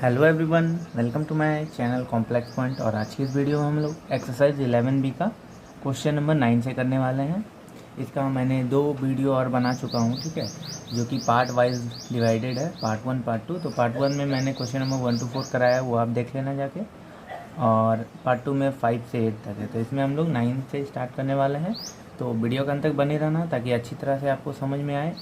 Hello everyone, welcome to my channel complex point. और आज की इस वीडियो में हम लोग एक्सरसाइज 11B का क्वेश्चन नंबर 9 से करने वाले हैं। इसका मैंने 2 वीडियो और बना चुका हूँ, ठीक है, जो कि पार्ट वाइज डिवाइडेड है, पार्ट 1 पार्ट 2। तो पार्ट 1 में मैंने क्वेश्चन नंबर 1 to 4 कराया है, वो आप देख लेना जाके। और पार्ट 2 में 5 से 8 तक है। तो इसमें हम लोग 9 से स्टार्ट करने वाले हैं। तो वीडियो के अंत तक बने रहना ताकि अच्छी तरह से आपको समझ में आए।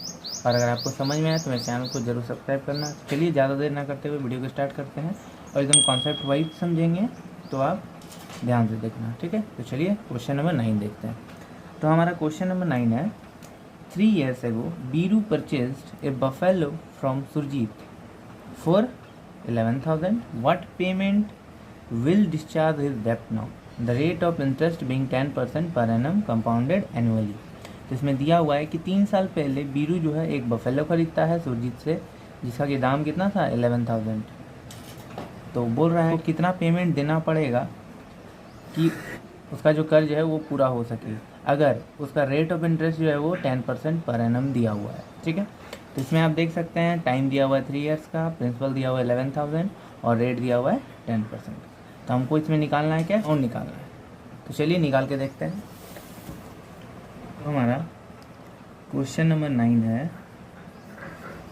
और अगर आपको समझ में आए तो मेरे चैनल को जरूर सब्सक्राइब करना। चलिए ज़्यादा देर ना करते हुए वीडियो को स्टार्ट करते हैं और एकदम कॉन्सेप्ट वाइज समझेंगे, तो आप ध्यान से देखना, ठीक है। तो चलिए क्वेश्चन नंबर 9 देखते हैं। तो हमारा क्वेश्चन नंबर 9 है, 3 years ago Biru purchased a buffalo from Surjit for 11,000. What payment will discharge his debt now? The rate of interest being 10% per annum compounded annually. तो इसमें दिया हुआ है कि 3 साल पहले बीरू जो है एक बफेलो खरीदता है सुरजीत से, जिसका कि दाम कितना था 11,000। तो बोल रहा है कितना पेमेंट देना पड़ेगा कि उसका जो कर्ज है वो पूरा हो सके, अगर उसका रेट ऑफ इंटरेस्ट जो है वो 10% पर एनम दिया हुआ है, ठीक है। तो इसमें आप देख सकते हैं टाइम दिया हुआ है 3 years का, प्रिंसिपल दिया हुआ है 11,000 और रेट दिया हुआ है 10%। तो हमको इसमें निकालना है क्या, और निकालना है। तो चलिए निकाल के देखते हैं। तो हमारा क्वेश्चन नंबर 9 है।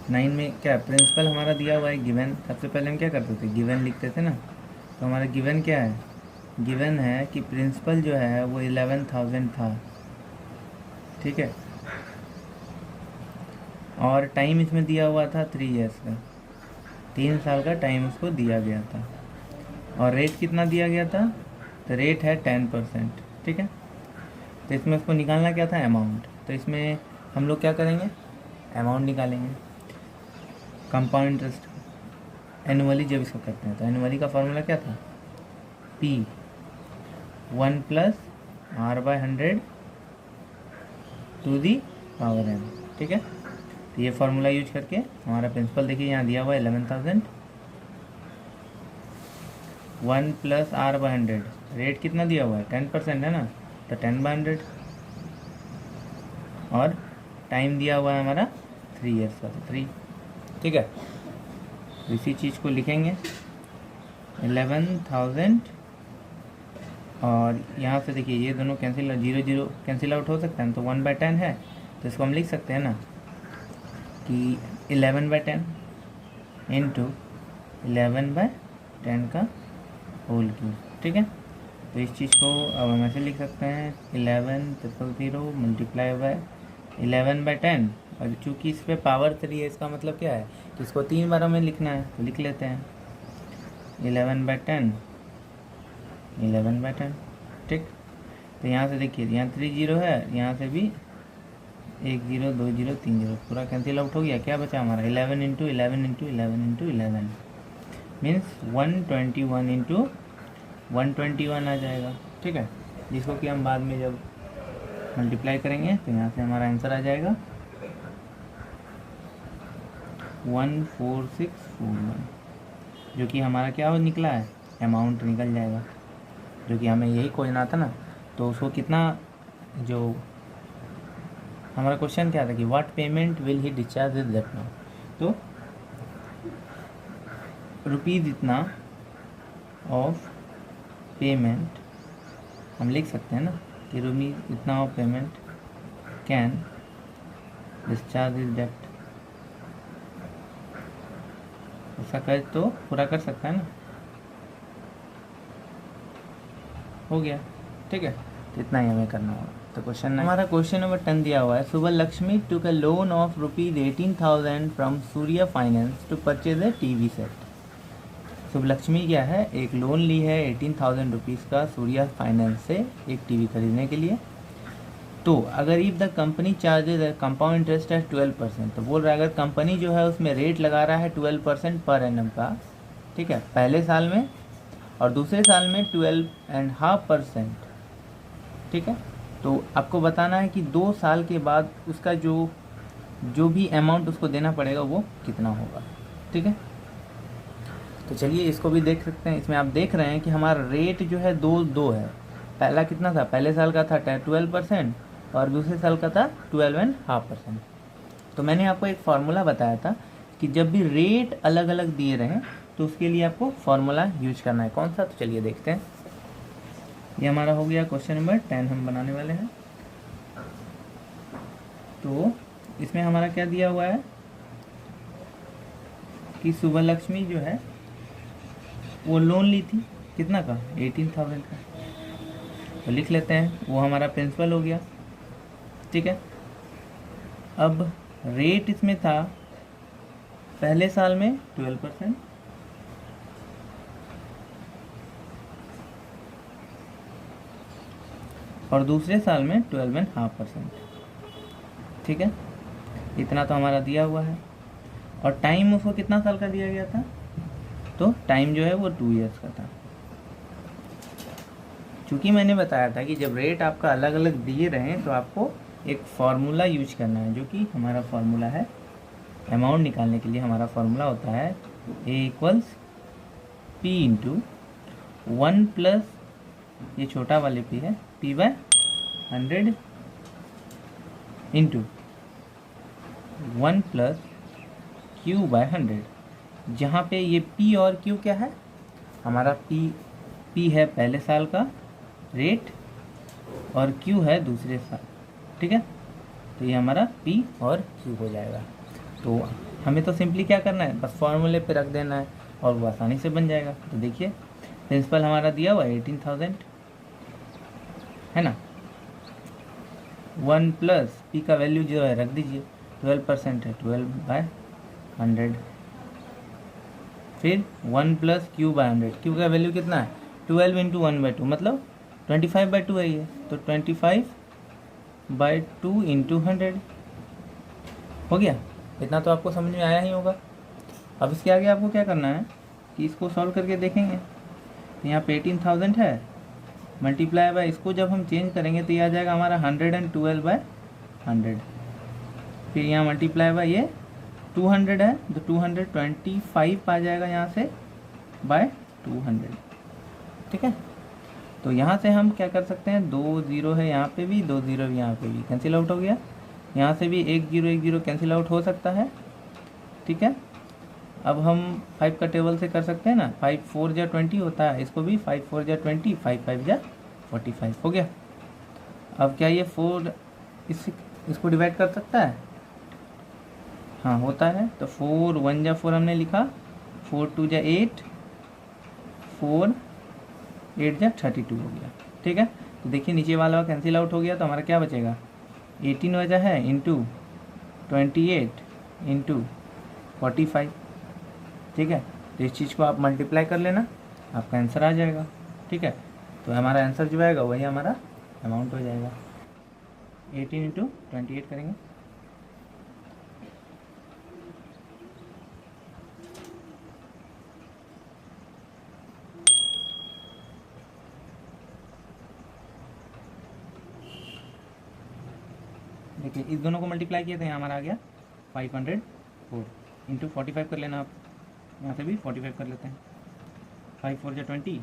9 में क्या प्रिंसिपल हमारा दिया हुआ है गिवन। सबसे पहले हम क्या करते थे, गिवन लिखते थे ना। तो हमारा गिवन क्या है, गिवन है कि प्रिंसिपल जो है वो 11,000 था, ठीक है। और टाइम इसमें दिया हुआ था 3 years का, 3 साल का टाइम उसको दिया गया था। और रेट कितना दिया गया था, तो रेट है 10%, ठीक है। तो इसमें उसको निकालना क्या था, अमाउंट। तो इसमें हम लोग क्या करेंगे, अमाउंट निकालेंगे। कंपाउंड इंटरेस्ट एनुअली जब इसको करते हैं तो एनुअली का फॉर्मूला क्या था, P 1 + R/100 to the power n, ठीक है। तो ये फार्मूला यूज करके हमारा प्रिंसिपल देखिए यहाँ दिया हुआ है 11,000, 1 + R/100, रेट कितना दिया हुआ है 10% है ना, तो 10/100। और टाइम दिया हुआ है हमारा 3 years का, तो 3, ठीक है। तो इसी चीज़ को लिखेंगे 11,000। और यहाँ से देखिए ये दोनों कैंसिल, 0 0 कैंसिल आउट हो सकता है, तो 1/10 है। तो इसको हम लिख सकते हैं ना कि 11/10 इंटू 11/10 का होल क्यूब, ठीक है। तो इस चीज़ को अब हम ऐसे लिख सकते हैं 11,000 मल्टीप्लाई बाय 11/10। और चूँकि इस पर पावर 3 है, इसका मतलब क्या है कि इसको 3 बार हमें लिखना है, तो लिख लेते हैं 11/10 11/10, ठीक। तो यहाँ से देखिए यहाँ 3 0 है, यहाँ से भी 1 0 2 0 3 0 पूरा कैंसिल आउट हो गया। क्या बचा हमारा 11 × 11 × 11 × 11 मीन्स 121 × 121 आ जाएगा, ठीक है। जिसको कि हम बाद में जब मल्टीप्लाई करेंगे तो यहाँ से हमारा आंसर आ जाएगा 14641, जो कि हमारा क्या निकला है, अमाउंट निकल जाएगा, जो कि हमें यही खोजना था ना। तो उसको कितना, जो हमारा क्वेश्चन क्या था कि what payment will he discharge this date now, तो रुपीज़ इतना ऑफ पेमेंट हम लिख सकते हैं ना कि रुपीज़ इतना of payment can discharge this date. उसका कर्ज तो पूरा कर सकता है ना, हो गया, ठीक है। तो इतना ही हमें करना होगा। तो क्वेश्चन हमारा क्वेश्चन नंबर 10 दिया हुआ है, Shubh Lakshmi took a loan of ₹18,000 from Surya finance to purchase a TV set. Shubh Lakshmi क्या है, एक लोन ली है 18,000 रुपीज़ का सूर्या फाइनेंस से एक टीवी खरीदने के लिए। तो अगर if the company charges compound interest है 12%, तो बोल रहा है अगर कंपनी जो है उसमें रेट लगा रहा है 12% पर एनम का, ठीक है, पहले साल में, और दूसरे साल में 12.5%, ठीक है। तो आपको बताना है कि 2 साल के बाद उसका जो भी अमाउंट उसको देना पड़ेगा वो कितना होगा, ठीक है। तो चलिए इसको भी देख सकते हैं। इसमें आप देख रहे हैं कि हमारा रेट जो है 2 है। पहला कितना था, पहले साल का था 12% और दूसरे साल का था 12.5%। तो मैंने आपको एक फार्मूला बताया था कि जब भी रेट अलग अलग दिए रहें तो उसके लिए आपको फॉर्मूला यूज करना है। कौन सा, तो चलिए देखते हैं। ये हमारा हो गया क्वेश्चन नंबर 10 हम बनाने वाले हैं। तो इसमें हमारा क्या दिया हुआ है कि सुबह लक्ष्मी जो है वो लोन ली थी, कितना का, 18,000 का। तो लिख लेते हैं, वो हमारा प्रिंसिपल हो गया, ठीक है। अब रेट इसमें था पहले साल में 12% और दूसरे साल में 12.5%, ठीक है। इतना तो हमारा दिया हुआ है। और टाइम उसको कितना साल का दिया गया था, तो टाइम जो है वो 2 ईयर्स का था। चूँकि मैंने बताया था कि जब रेट आपका अलग अलग दिए रहें तो आपको एक फार्मूला यूज करना है, जो कि हमारा फार्मूला है अमाउंट निकालने के लिए। हमारा फार्मूला होता है A = P × 1 प्लस ये छोटा वाले P है, P/100 इंटू 1 प्लस Q/100, जहाँ पे ये P और Q क्या है, हमारा P है पहले साल का रेट और Q है दूसरे साल, ठीक है। तो ये हमारा P और Q हो जाएगा। तो हमें तो सिंपली क्या करना है, बस फॉर्मूले पे रख देना है और वो आसानी से बन जाएगा। तो देखिए प्रिंसिपल हमारा दिया हुआ है 18,000, है ना। 1 प्लस P का वैल्यू जो है रख दीजिए, 12% है, 12/100। फिर 1 प्लस Q/100, Q का वैल्यू कितना है, 12 × 1/2 मतलब 25/2 है ये, तो 25/2 × 100 हो गया। इतना तो आपको समझ में आया ही होगा। अब इसके आगे आपको क्या करना है कि इसको सॉल्व करके देखेंगे। तो यहाँ पे 18,000 है, मल्टीप्लाई बाय इसको जब हम चेंज करेंगे तो ये आ जाएगा हमारा 112/100। फिर यहाँ मल्टीप्लाई बाय ये 200 है, तो 225 आ जाएगा यहाँ से बाय 200, ठीक है। तो यहाँ से हम क्या कर सकते हैं, 2 0 है यहाँ पे भी, 2 0 यहाँ पे भी कैंसिल आउट हो गया। यहाँ से भी 1 0 1 0 कैंसिल आउट हो सकता है, ठीक है। अब हम 5 का टेबल से कर सकते हैं ना, 5 4 जा 20 होता है, इसको भी 5 4 जा 20, 5 5 जा 45 हो गया। अब क्या ये 4 इसको डिवाइड कर सकता है, हाँ होता है। तो 4 1 जा 4 हमने लिखा, 4 2 जा 8, 4 8 जा 32 हो गया, ठीक है। तो देखिए नीचे वाला कैंसिल आउट हो गया, तो हमारा क्या बचेगा, 18 वजह है इंटू 28 इंटू 45, ठीक है। तो इस चीज़ को आप मल्टीप्लाई कर लेना, आपका आंसर आ जाएगा, ठीक है। तो हमारा आंसर जो आएगा वही हमारा अमाउंट हो जाएगा। 18 × 28 करेंगे, देखिए इस दोनों को मल्टीप्लाई किए थे, हमारा आ गया 504 इंटू 45 कर लेना आप, यहाँ से भी 45 कर लेते हैं। 5 4 जा 20,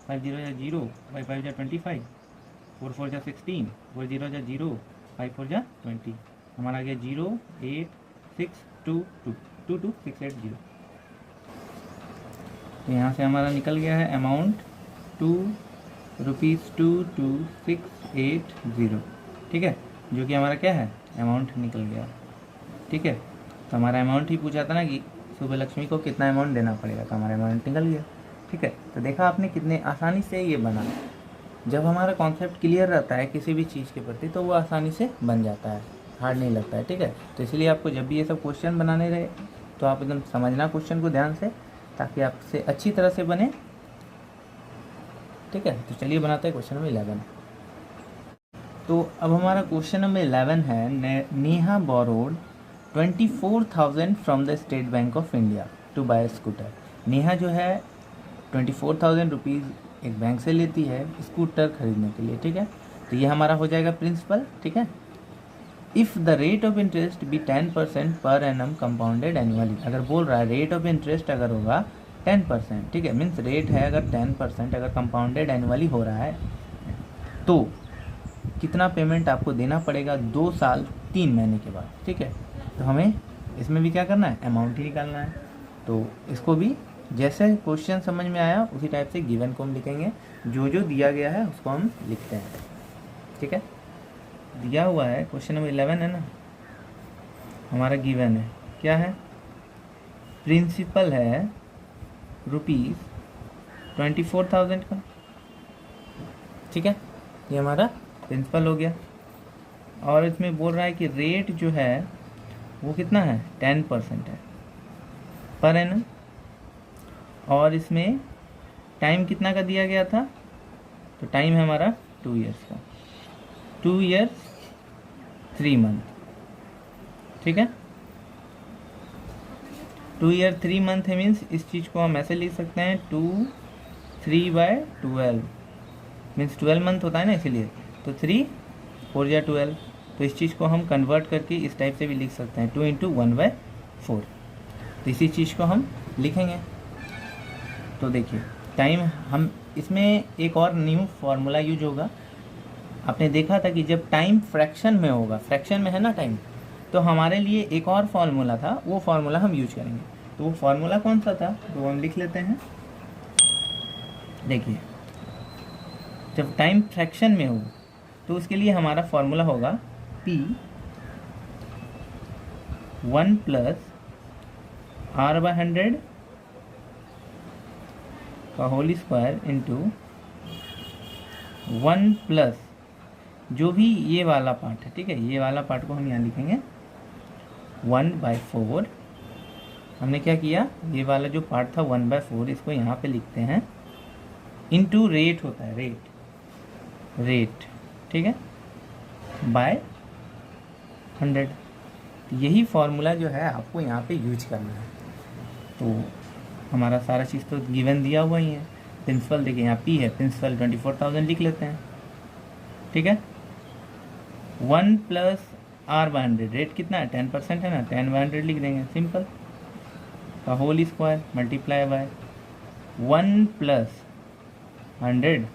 5 0 जा 0, 5 5 जा 25, 4 4 जा 16, 4 0 जा 0, 5 4 जा 20, हमारा आ गया 0 8 6 2 2 2 2 6 8 0। तो यहाँ से हमारा निकल गया है अमाउंट ₹22680, ठीक है, जो कि हमारा क्या है अमाउंट निकल गया, ठीक है। तो हमारा अमाउंट ही पूछा था ना कि सुबह लक्ष्मी को कितना अमाउंट देना पड़ेगा, तो हमारा अमाउंट निकल गया, ठीक है। तो देखा आपने कितने आसानी से ये बना। जब हमारा कॉन्सेप्ट क्लियर रहता है किसी भी चीज़ के प्रति तो वो आसानी से बन जाता है, हार्ड नहीं लगता है, ठीक है। तो इसलिए आपको जब भी ये सब क्वेश्चन बनाने रहे तो आप एकदम समझना क्वेश्चन को ध्यान से, ताकि आपसे अच्छी तरह से बने, ठीक है। तो चलिए बनाते हैं क्वेश्चन नंबर 11। तो अब हमारा क्वेश्चन नंबर 11 है, Neha borrowed 24,000 from the State Bank of India to buy scooter. Neha जो है 24,000 रुपीज़ एक बैंक से लेती है स्कूटर खरीदने के लिए, ठीक है। तो ये हमारा हो जाएगा प्रिंसिपल, ठीक है। If the rate of interest be 10% per annum compounded annually, अगर बोल रहा है रेट ऑफ इंटरेस्ट अगर होगा 10%, ठीक है, मीन्स रेट है अगर 10%, अगर कंपाउंडेड एनुअली हो रहा है तो कितना पेमेंट आपको देना पड़ेगा 2 साल 3 महीने के बाद, ठीक है। तो हमें इसमें भी क्या करना है, अमाउंट ही निकालना है। तो इसको भी जैसे क्वेश्चन समझ में आया उसी टाइप से गिवन को हम लिखेंगे, जो जो दिया गया है उसको हम लिखते हैं। ठीक है, दिया हुआ है क्वेश्चन नंबर 11 है ना, हमारा गिवन है क्या है, प्रिंसिपल है ₹24,000 का। ठीक है, ये हमारा प्रिंसिपल हो गया। और इसमें बोल रहा है कि रेट जो है वो कितना है, 10% है पर एनम। और इसमें टाइम कितना का दिया गया था, तो टाइम है हमारा 2 ईयर्स का, 2 ईयर्स 3 मंथ। ठीक है, 2 ईयर 3 मंथ है, मीन्स इस चीज़ को हम ऐसे लिख सकते हैं 2 3/12 मीन्स 12 मंथ होता है ना, इसीलिए तो 3 4 या 12। तो इस चीज़ को हम कन्वर्ट करके इस टाइप से भी लिख सकते हैं 2 × 1/4। तो इसी चीज़ को हम लिखेंगे। तो देखिए टाइम, हम इसमें एक और न्यू फार्मूला यूज होगा। आपने देखा था कि जब टाइम फ्रैक्शन में होगा, फ्रैक्शन में है ना टाइम, तो हमारे लिए एक और फार्मूला था, वो फार्मूला हम यूज करेंगे। तो वो फार्मूला कौन सा था, तो हम लिख लेते हैं। देखिए जब टाइम फ्रैक्शन में हो तो उसके लिए हमारा फार्मूला होगा P 1 + R/100 का होल स्क्वायर इंटू 1 प्लस जो भी ये वाला पार्ट है, ठीक है, ये वाला पार्ट को हम यहाँ लिखेंगे 1/4। हमने क्या किया, ये वाला जो पार्ट था 1/4, इसको यहाँ पे लिखते हैं, इंटू रेट होता है, रेट ठीक है, बाय 100। यही फॉर्मूला जो है आपको यहाँ पे यूज करना है। तो हमारा सारा चीज़ तो गिवन दिया हुआ ही है। प्रिंसिपल देखिए यहाँ P है, प्रिंसिपल 24,000 लिख लेते हैं। ठीक है, 1 + R/100, रेट कितना है, 10% है ना, 10/100 लिख देंगे, सिंपल, का होल स्क्वायर मल्टीप्लाई बाय 1 + 100,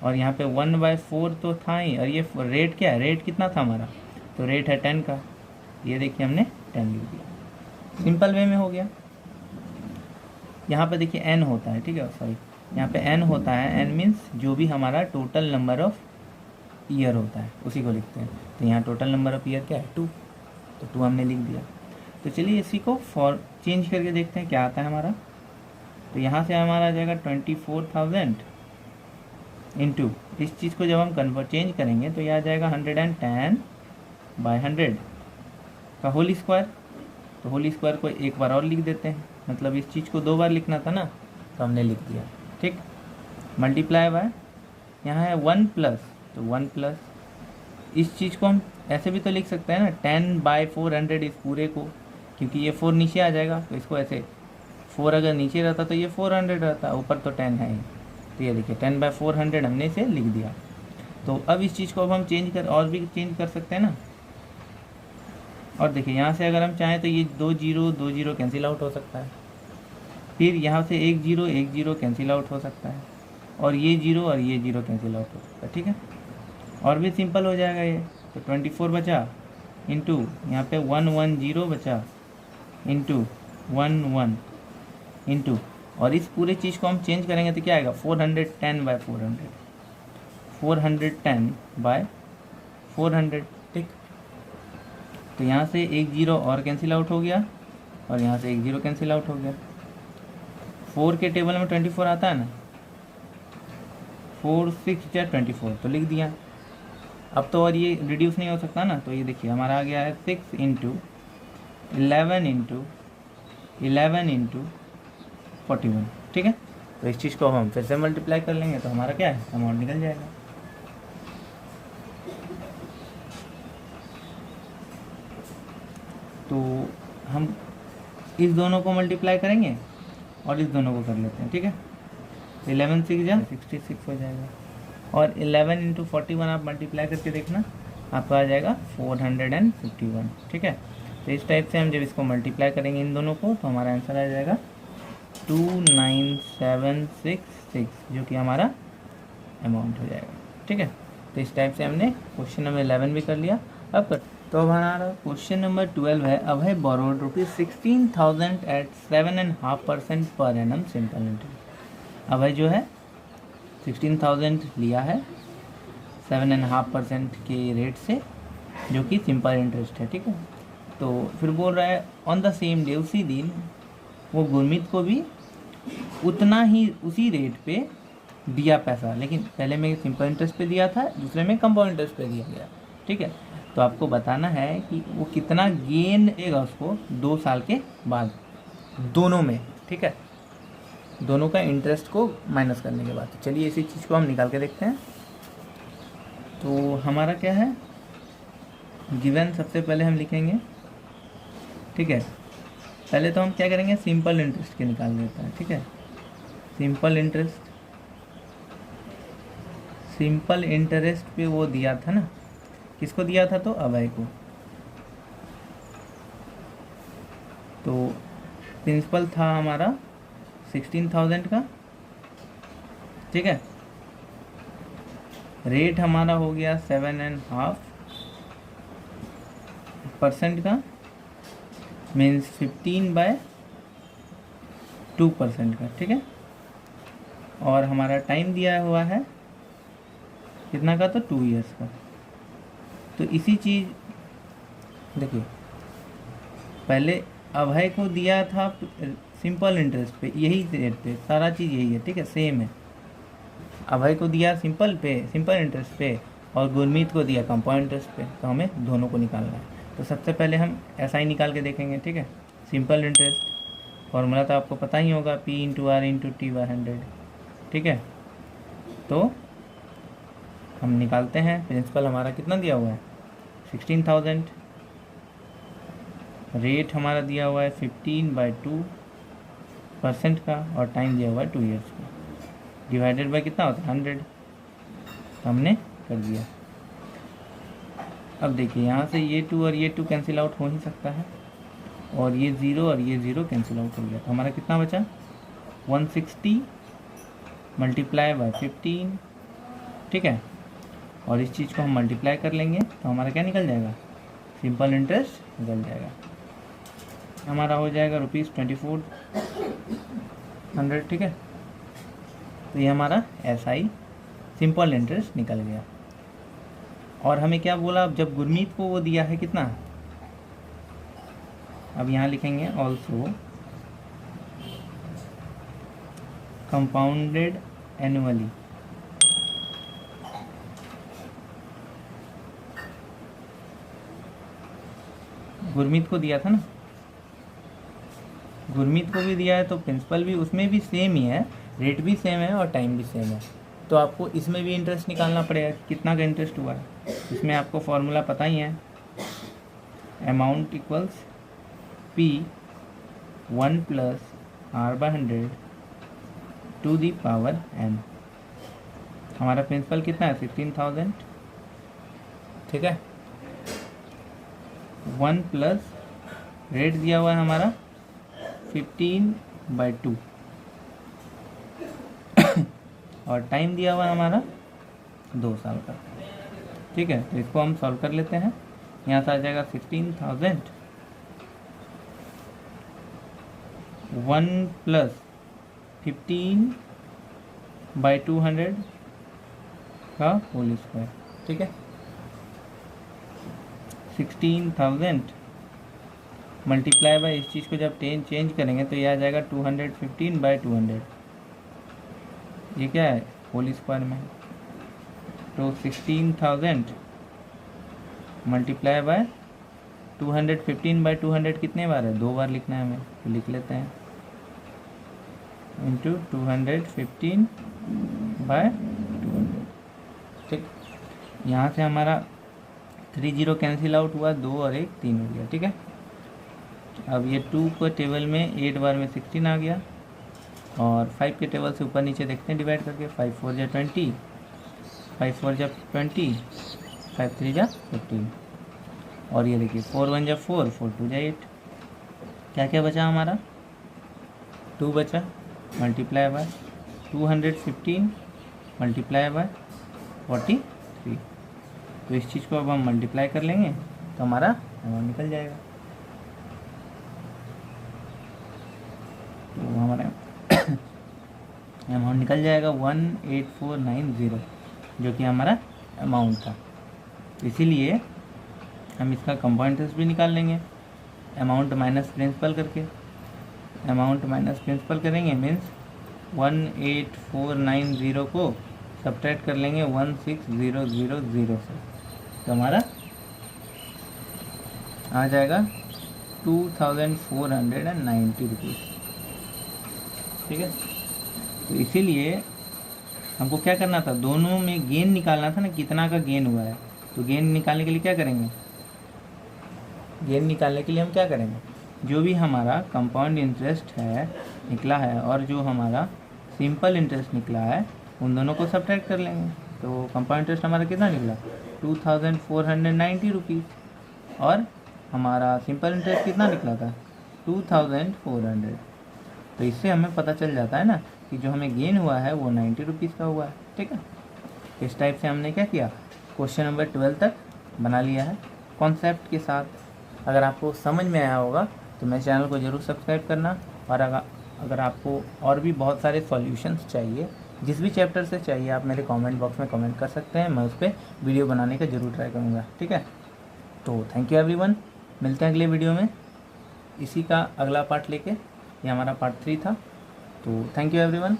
और यहाँ पे 1/4 तो था ही, और ये रेट क्या है, रेट कितना था हमारा, तो रेट है 10 का, ये देखिए हमने 10 लिख दिया, सिंपल वे में हो गया। यहाँ पे देखिए n होता है, ठीक है, सॉरी यहाँ पे n होता है, n मीन्स जो भी हमारा टोटल नंबर ऑफ ईयर होता है उसी को लिखते हैं। तो यहाँ टोटल नंबर ऑफ ईयर क्या है, 2, तो 2 हमने लिख दिया। तो चलिए इसी को चेंज करके देखते हैं क्या आता है हमारा। तो यहाँ से हमारा आ जाएगा 24,000 इंटू, इस चीज़ को जब हम चेंज करेंगे तो यह आ जाएगा 110/100 का होल स्क्वायर। तो होल स्क्वायर को एक बार और लिख देते हैं, मतलब इस चीज़ को 2 बार लिखना था ना, तो हमने लिख दिया। ठीक, मल्टीप्लाई बाय, यहाँ है 1 प्लस, तो 1 प्लस, इस चीज़ को हम ऐसे भी तो लिख सकते हैं ना, 10/400 इस पूरे को, क्योंकि ये 4 नीचे आ जाएगा, तो इसको ऐसे 4 अगर नीचे रहता तो ये 400 रहता, ऊपर तो 10 है ही। तो ये देखिए 10/400 हमने इसे लिख दिया। तो अब इस चीज़ को अब हम और भी चेंज कर सकते हैं ना। और देखिए यहाँ से अगर हम चाहें तो ये 2 0 कैंसिल आउट हो सकता है, फिर यहाँ से 1 0 कैंसिल आउट हो सकता है, और ये 0 और ये 0 कैंसिल आउट हो सकता है। ठीक है, और भी सिंपल हो जाएगा ये। तो 24 बचा, इंटू यहाँ पे 110 बचा, इंटू 1 इंटू, और इस पूरे चीज़ को हम चेंज करेंगे तो क्या आएगा, 410/400, 410/400। ठीक, तो यहाँ से 1 0 और कैंसिल आउट हो गया, और यहाँ से 1 0 कैंसिल आउट हो गया। 4 के टेबल में 24 आता है ना, 4 6 या 24, तो लिख दिया। अब तो और ये रिड्यूस नहीं हो सकता ना, तो ये देखिए हमारा आ गया है 6 × 11 × 41। ठीक है, तो इस चीज़ को हम फिर से मल्टीप्लाई कर लेंगे तो हमारा क्या है, अमाउंट निकल जाएगा। तो हम इस दोनों को मल्टीप्लाई करेंगे और इस दोनों को कर लेते हैं। ठीक है, 11 6 जा 66 हो जाएगा, और 11 × 41 आप मल्टीप्लाई करके देखना, आपका आ जाएगा 451। ठीक है, तो इस टाइप से हम जब इसको मल्टीप्लाई करेंगे इन दोनों को, तो हमारा आंसर आ जाएगा 29766, जो कि हमारा अमाउंट हो जाएगा। ठीक है, तो इस टाइप से हमने क्वेश्चन नंबर 11 भी कर लिया। अब तो अब हमारा क्वेश्चन नंबर 12 है, अभय borrowed ₹16,000 eight 7.5% per annum simple interest. अभय जो है 16,000 लिया है 7.5% के रेट से, जो कि सिंपल इंटरेस्ट है, ठीक है। तो फिर बोल रहा है ऑन द सेम डे, उसी दिन वो गुरमीत को भी उतना ही उसी रेट पे दिया पैसा, लेकिन पहले में सिंपल इंटरेस्ट पे दिया था, दूसरे में कंपाउंड इंटरेस्ट पे दिया गया, ठीक है। तो आपको बताना है कि वो कितना गेन देगा उसको 2 साल के बाद, दोनों में, ठीक है, दोनों का इंटरेस्ट को माइनस करने के बाद। तो चलिए इसी चीज़ को हम निकाल के देखते हैं। तो हमारा क्या है गिवन, सबसे पहले हम लिखेंगे, ठीक है। पहले तो हम क्या करेंगे, सिंपल इंटरेस्ट के निकाल देते हैं, ठीक है। सिंपल इंटरेस्ट पे वो दिया था ना, किसको दिया था, तो अभय को। तो प्रिंसिपल था हमारा 16,000 का, ठीक है। रेट हमारा हो गया 7.5% का, मीन्स 15/2% का, ठीक है। और हमारा टाइम दिया हुआ है कितना का, तो 2 ईयर्स का। तो इसी चीज़ देखिए, पहले अभय को दिया था सिंपल इंटरेस्ट पे, यही रेट पे, सारा चीज़ यही है, ठीक है, सेम है। अभय को दिया सिंपल इंटरेस्ट पे, और गुरमीत को दिया कंपाउंड इंटरेस्ट पे। तो हमें दोनों को निकालना है। तो सबसे पहले हम ऐसा ही निकाल के देखेंगे, ठीक है। सिंपल इंटरेस्ट फॉर्मूला तो आपको पता ही होगा, P/R/T/100, ठीक है। तो हम निकालते हैं। प्रिंसिपल हमारा कितना दिया हुआ है 16,000, रेट हमारा दिया हुआ है 15/2% का, और टाइम दिया हुआ है 2 ईयर्स का, डिवाइडेड बाय कितना होता है 100। तो हमने कर दिया। अब देखिए यहाँ से ये 2 और ये 2 कैंसिल आउट हो ही सकता है, और ये 0 और ये 0 कैंसिल आउट हो गया। तो हमारा कितना बचा 160 मल्टीप्लाई बाय 15, ठीक है। और इस चीज़ को हम मल्टीप्लाई कर लेंगे तो हमारा क्या निकल जाएगा, सिंपल इंटरेस्ट निकल जाएगा। हमारा हो जाएगा ₹2400, ठीक है। तो ये हमारा SI सिंपल इंटरेस्ट निकल गया। और हमें क्या बोला, जब गुरमीत को वो दिया है कितना, अब यहाँ लिखेंगे ऑल्सो कंपाउंडेड एनुअली, गुरमीत को दिया था ना, गुरमीत को भी दिया है, तो प्रिंसिपल भी उसमें भी सेम ही है, रेट भी सेम है और टाइम भी सेम है। तो आपको इसमें भी इंटरेस्ट निकालना पड़ेगा, कितना का इंटरेस्ट हुआ है। इसमें आपको फॉर्मूला पता ही है, amount equals P1 + R/100 to the power n। हमारा प्रिंसिपल कितना है 16,000, ठीक है। 1 प्लस रेट दिया हुआ है हमारा 15/2 और टाइम दिया हुआ है हमारा 2 साल का, ठीक है। तो इसको हम सॉल्व कर लेते हैं। यहाँ से आ जाएगा 16,000 1 + 15/200 का होल स्क्वायर, ठीक है। 16,000 मल्टीप्लाई बाय, इस चीज़ को जब चेंज करेंगे तो ये आ जाएगा 215/200, ये क्या है होल स्क्वायर में। तो 16,000 मल्टीप्लाई बाय 215/200 कितने बार है, 2 बार लिखना है हमें, तो लिख लेते हैं इंटू 215/200, ठीक। यहाँ से हमारा 3 0 कैंसिल आउट हुआ, 2 और 1 3 हो गया, ठीक है। अब ये 2 को टेबल में 8 बार में 16 आ गया, और 5 के टेबल से ऊपर नीचे देखते हैं डिवाइड करके, 5 4 जा 20, 5 4 जा 20, 5 3 जा 15, और ये देखिए 4 1 जा 4, 4 2 जा 8। क्या क्या बचा हमारा, 2 बचा, मल्टीप्लाई बाय 215 मल्टीप्लाई बाय 43। तो इस चीज़ को अब हम मल्टीप्लाई कर लेंगे तो हमारा अमाउंट निकल जाएगा। तो हमारा अमाउंट निकल जाएगा 18490, जो कि हमारा अमाउंट था। इसीलिए हम इसका कंपाउंड इंटरेस्ट भी निकाल लेंगे, अमाउंट माइनस प्रिंसिपल करके। अमाउंट माइनस प्रिंसिपल करेंगे मीन्स 18490 को सब्ट्रैक्ट कर लेंगे 16000 से, तो हमारा आ जाएगा 2490 रुपीज़। ठीक है, तो इसीलिए हमको क्या करना था, दोनों में गेन निकालना था ना, कितना का गेन हुआ है। तो गेन निकालने के लिए क्या करेंगे, गेन निकालने के लिए हम क्या करेंगे, जो भी हमारा कंपाउंड इंटरेस्ट है निकला है और जो हमारा सिंपल इंटरेस्ट निकला है, उन दोनों को सब्ट्रैक्ट कर लेंगे। तो कंपाउंड इंटरेस्ट हमारा कितना निकला 2490 रुपीज़, और हमारा सिंपल इंटरेस्ट कितना निकला था 2400। तो इससे हमें पता चल जाता है ना कि जो हमें गेन हुआ है वो 90 रुपीज़ का हुआ है। ठीक है, इस टाइप से हमने क्या किया, क्वेश्चन नंबर 12 तक बना लिया है कॉन्सेप्ट के साथ। अगर आपको समझ में आया होगा तो मेरे चैनल को ज़रूर सब्सक्राइब करना, और अगर आपको और भी बहुत सारे सॉल्यूशंस चाहिए, जिस भी चैप्टर से चाहिए, आप मेरे कमेंट बॉक्स में कमेंट कर सकते हैं, मैं उस पर वीडियो बनाने का ज़रूर ट्राई करूँगा। ठीक है, तो थैंक यू एवरीवन, मिलते हैं अगले वीडियो में इसी का अगला पार्ट लेके। ये हमारा पार्ट 3 था। तो थैंक यू एवरीवन।